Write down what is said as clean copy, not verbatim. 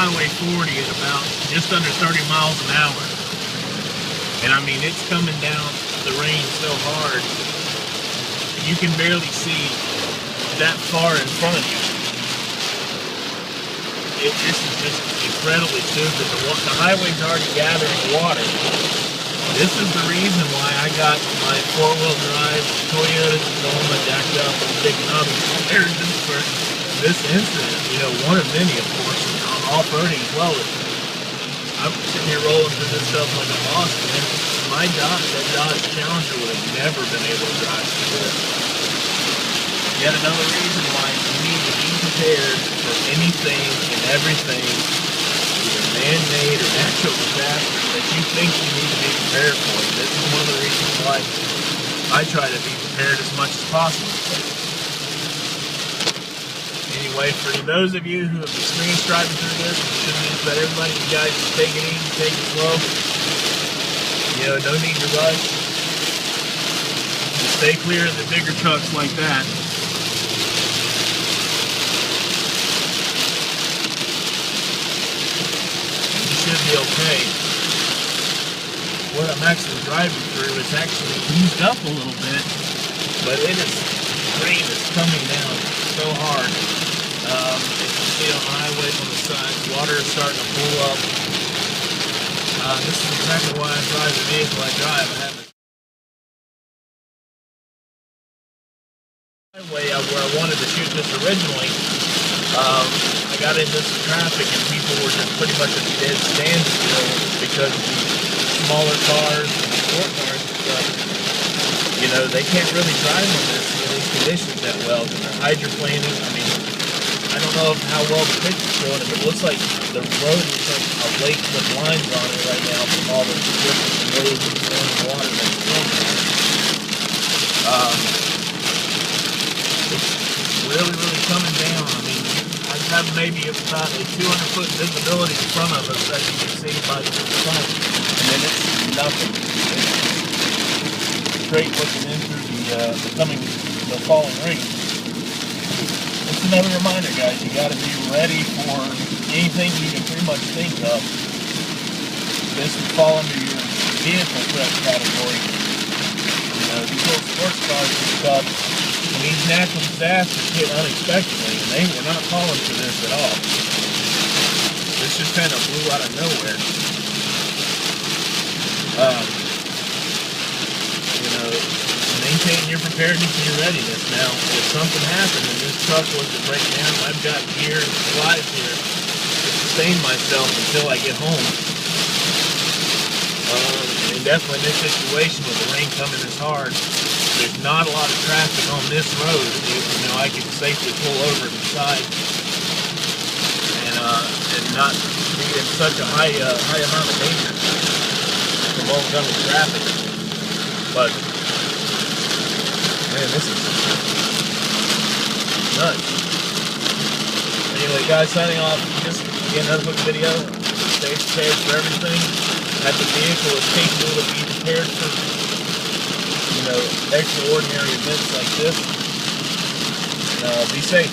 Highway 40 at about just under 30 miles an hour. And I mean, it's coming down the rain so hard, you can barely see that far in front of you. This is just incredibly stupid. The highway's already gathering water. This is the reason why I got my four-wheel drive Toyota Tacoma jacked up with a big knob compared just for this incident. You know, one of many, of course, on off-roading as well. I'm sitting here rolling through this stuff like a boss, man. My Dodge Challenger would have never been able to drive through this. Yet another reason why you need to be prepared for anything and everything, either man-made or natural disaster, that you think you need to be prepared for. This is one of the reasons why I try to be prepared as much as possible. Anyway, for those of you who have experienced driving through this, but everybody, you guys just take it easy, take it slow. You know, no need to rush. Just stay clear of the bigger trucks like that. Should be okay. What I'm actually driving through is actually eased up a little bit, but it is, rain is coming down so hard. As you see on the highways on the sides, water is starting to pull up. This is exactly why I drive the vehicle I drive. I have a highway where I wanted to shoot this originally. I got into some traffic and people were just pretty much at a dead standstill because the smaller cars and the short cars and stuff, you know, they can't really drive on these conditions that well because they're hydroplaning. I mean, I don't know how well the picture's showing it, but it looks like the road is like a lake with lines on it right now from all the different roads and flowing water that's flowing there. It's really, really coming down. I mean, I have maybe about a 200-foot visibility in front of us, as you can see by the sun, and then it's nothing. It's straight looking into the falling rain. It's another reminder, guys, you got to be ready for anything you can pretty much think of. This would fall under your vehicle threat category. You know, these little sports cars and stuff. And these natural disasters hit unexpectedly, and they were not calling for this at all. This just kind of blew out of nowhere. You know, maintain your preparedness and your readiness. Now, if something happened and this truck was to break down, I've got gear and supplies here to sustain myself until I get home. And definitely in this situation with the rain coming this hard, there's not a lot of traffic on this road. You know, I can safely pull over to the side and not be in such a high amount of danger from oncoming traffic. But man, this is nuts. Anyway, guys, signing off. Just again, another quick video. Stay prepared for everything. That the vehicle is capable of being prepared for, you know, extraordinary events like this. Be safe.